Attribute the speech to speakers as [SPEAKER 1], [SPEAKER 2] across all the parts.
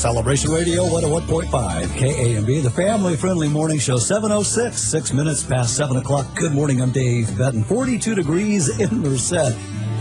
[SPEAKER 1] Celebration Radio 101.5 KAMB, the family-friendly morning show, 7:06, 6 minutes past 7 o'clock. Good morning, I'm Dave Benton. 42 degrees in Merced.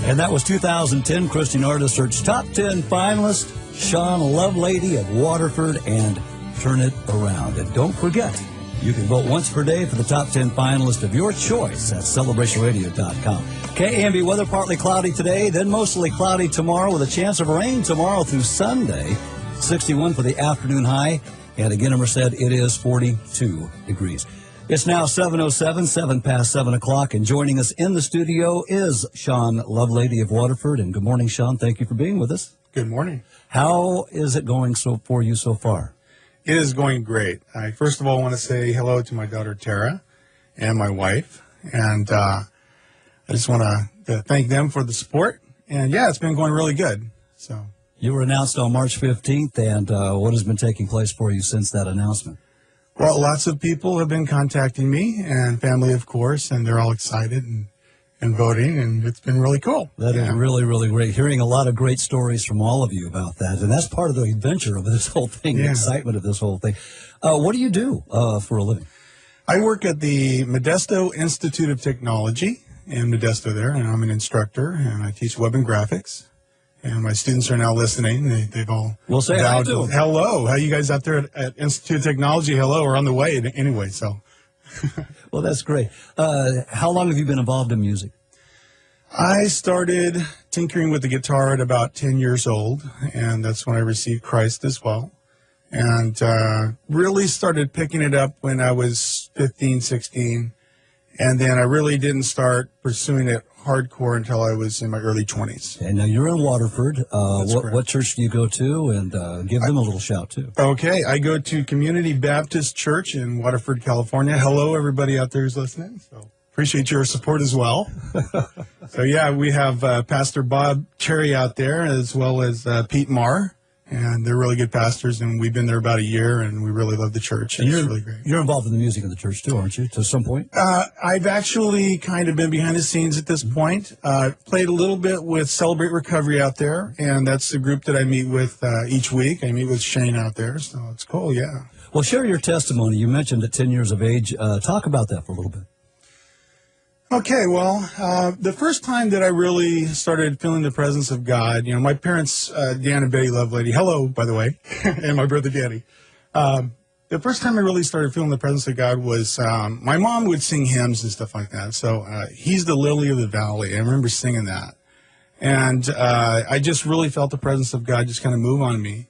[SPEAKER 1] And that was 2010 Christian Artist Search Top 10 finalist, Sean Lovelady of Waterford and Turn It Around. And don't forget, you can vote once per day for the top 10 finalists of your choice at celebrationradio.com. KAMB weather partly cloudy today, then mostly cloudy tomorrow with a chance of rain tomorrow through Sunday. 61 for the afternoon high. And again in Merced, it is 42 degrees. It's now 7:07, 7 past 7 o'clock. And joining us in the studio is Sean Lovelady of Waterford. And good morning, Sean. Thank you for being with us.
[SPEAKER 2] Good morning.
[SPEAKER 1] How is it going for you so far?
[SPEAKER 2] It is going great. I first of all want to say hello to my daughter Tara and my wife, and I just want to thank them for the support. And yeah, it's been going really good. So
[SPEAKER 1] you were announced on March 15th, and what has been taking place for you since that announcement?
[SPEAKER 2] Well, lots of people have been contacting me, and family, of course, and they're all excited and voting, and it's been really cool.
[SPEAKER 1] That is really, really great. Hearing a lot of great stories from all of you about that, and that's part of the adventure of this whole thing, the excitement of this whole thing. What do you do for a living?
[SPEAKER 2] I work at the Modesto Institute of Technology in Modesto there, and I'm an instructor, and I teach web and graphics. And my students are now listening. They've all
[SPEAKER 1] say hi to them.
[SPEAKER 2] Hello. How you guys out there at Institute of Technology? Hello. We're on the way anyway, so.
[SPEAKER 1] Well, that's great. How long have you been involved in music?
[SPEAKER 2] I started tinkering with the guitar at about 10 years old, and that's when I received Christ as well. And really started picking it up when I was 15, 16. And then I really didn't start pursuing it hardcore until I was in my early 20s.
[SPEAKER 1] And now you're in Waterford. What church do you go to? And give them a little shout, too.
[SPEAKER 2] Okay, I go to Community Baptist Church in Waterford, California. Hello, everybody out there who's listening. So appreciate your support as well. So, yeah, we have Pastor Bob Cherry out there, as well as Pete Marr. And they're really good pastors, and we've been there about a year, and we really love the church.
[SPEAKER 1] And
[SPEAKER 2] it's really great.
[SPEAKER 1] You're involved in the music of the church, too, aren't you, to some point?
[SPEAKER 2] I've actually kind of been behind the scenes at this point. Played a little bit with Celebrate Recovery out there, and that's the group that I meet with each week. I meet with Shane out there, so it's cool, yeah.
[SPEAKER 1] Well, share your testimony. You mentioned at 10 years of age. Talk about that for a little bit.
[SPEAKER 2] Okay, well, the first time that I really started feeling the presence of God, you know, my parents, Dan and Betty Lovelady, hello, by the way, and my brother Danny. The first time I really started feeling the presence of God was my mom would sing hymns and stuff like that. So He's the Lily of the Valley. I remember singing that. And I just really felt the presence of God just kind of move on me.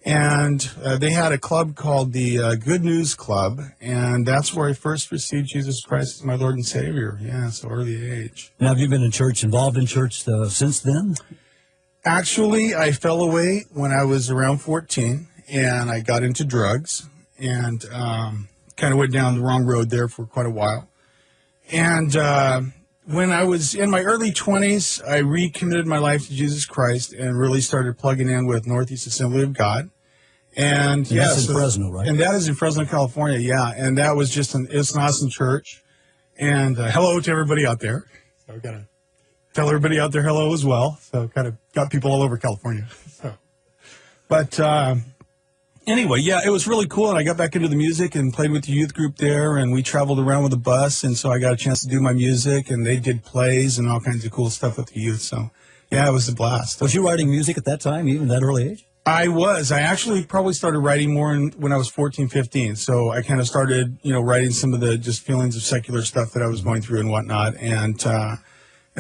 [SPEAKER 2] And they had a club called the Good News Club, and that's where I first received Jesus Christ as my Lord and Savior. Yeah, so early age.
[SPEAKER 1] Now, have you been involved in church since then?
[SPEAKER 2] Actually, I fell away when I was around 14, and I got into drugs, and kind of went down the wrong road there for quite a while. And when I was in my early 20s, I recommitted my life to Jesus Christ and really started plugging in with Northeast Assembly of God. And
[SPEAKER 1] that's in Fresno, right?
[SPEAKER 2] And that is in Fresno, California, yeah. And that was just it's an awesome church. And hello to everybody out there. So I've got to tell everybody out there hello as well. So kind of got people all over California. But anyway, yeah, it was really cool. And I got back into the music and played with the youth group there. And we traveled around with a bus. And so I got a chance to do my music. And they did plays and all kinds of cool stuff with the youth. So, yeah, it was a blast.
[SPEAKER 1] Was you writing music at that time, even that early age?
[SPEAKER 2] I was. I actually probably started writing more when I was 14, 15. So I kind of started, writing some of the just feelings of secular stuff that I was going through and whatnot. And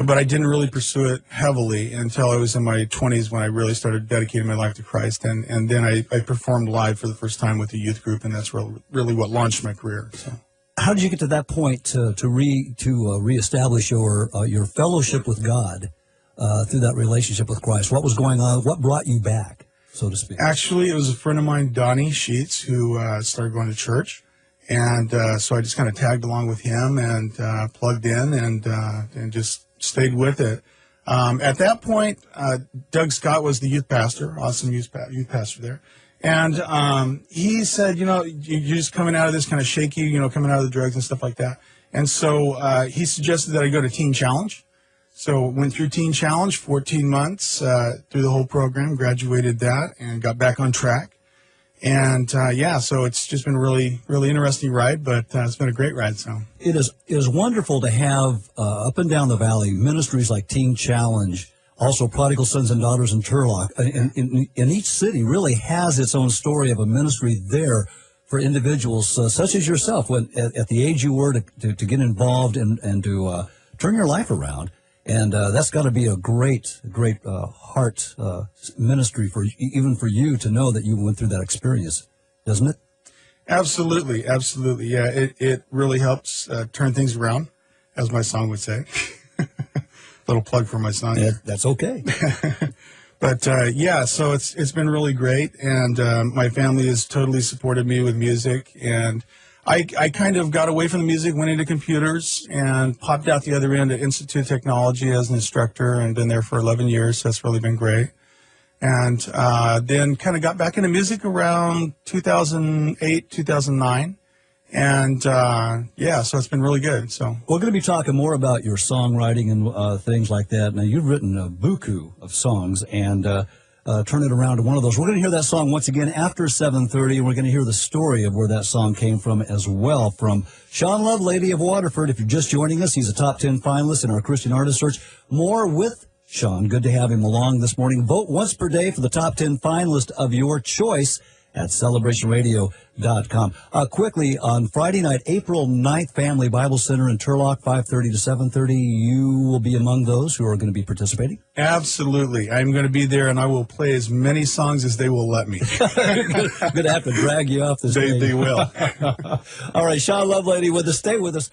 [SPEAKER 2] but I didn't really pursue it heavily until I was in my 20s when I really started dedicating my life to Christ. And then I performed live for the first time with the youth group, and that's really what launched my career. So.
[SPEAKER 1] How did you get to that point to reestablish your fellowship with God through that relationship with Christ? What was going on? What brought you back, so to speak?
[SPEAKER 2] Actually, it was a friend of mine, Donnie Sheets, who started going to church. And so I just kind of tagged along with him and plugged in and just stayed with it. At that point, Doug Scott was the youth pastor, awesome youth pastor there. And he said, you're just coming out of this kind of shaky, coming out of the drugs and stuff like that. And so he suggested that I go to Teen Challenge. So went through Teen Challenge, 14 months through the whole program, graduated that, and got back on track. And so it's just been really, really interesting ride, but it's been a great ride. So
[SPEAKER 1] It is wonderful to have up and down the valley ministries like Teen Challenge, also Prodigal Sons and Daughters in Turlock. In each city really has its own story of a ministry there for individuals such as yourself, when at the age you were to get involved and to turn your life around. And that's got to be a great heart ministry even for you to know that you went through that experience, doesn't it?
[SPEAKER 2] absolutely, absolutely. Yeah, it really helps turn things around, as my song would say. Little plug for my song.
[SPEAKER 1] Yeah, that's okay.
[SPEAKER 2] But so it's been really great, and my family has totally supported me with music, and I kind of got away from the music, went into computers, and popped out the other end at Institute of Technology as an instructor, and been there for 11 years. So that's really been great. And then kind of got back into music around 2008, 2009. And so it's been really good. So
[SPEAKER 1] We're going to be talking more about your songwriting and things like that. Now, you've written a buku of songs, and turn it around to one of those. We're going to hear that song once again after 7:30, and we're going to hear the story of where that song came from as well, from Sean Lovelady of Waterford. If you're just joining us, he's a top 10 finalist in our Christian Artist Search. More with Sean. Good to have him along this morning. Vote once per day for the top 10 finalist of your choice at celebrationradio.com. Quickly, on Friday night, April 9th, Family Bible Center in Turlock, 5:30 to 7:30. You will be among those who are going to be participating?
[SPEAKER 2] absolutely, I'm going to be there, and I will play as many songs as they will let me.
[SPEAKER 1] Going to have to drag you off the stage.
[SPEAKER 2] They will.
[SPEAKER 1] All right, Sean Lovelady with us. Stay with us.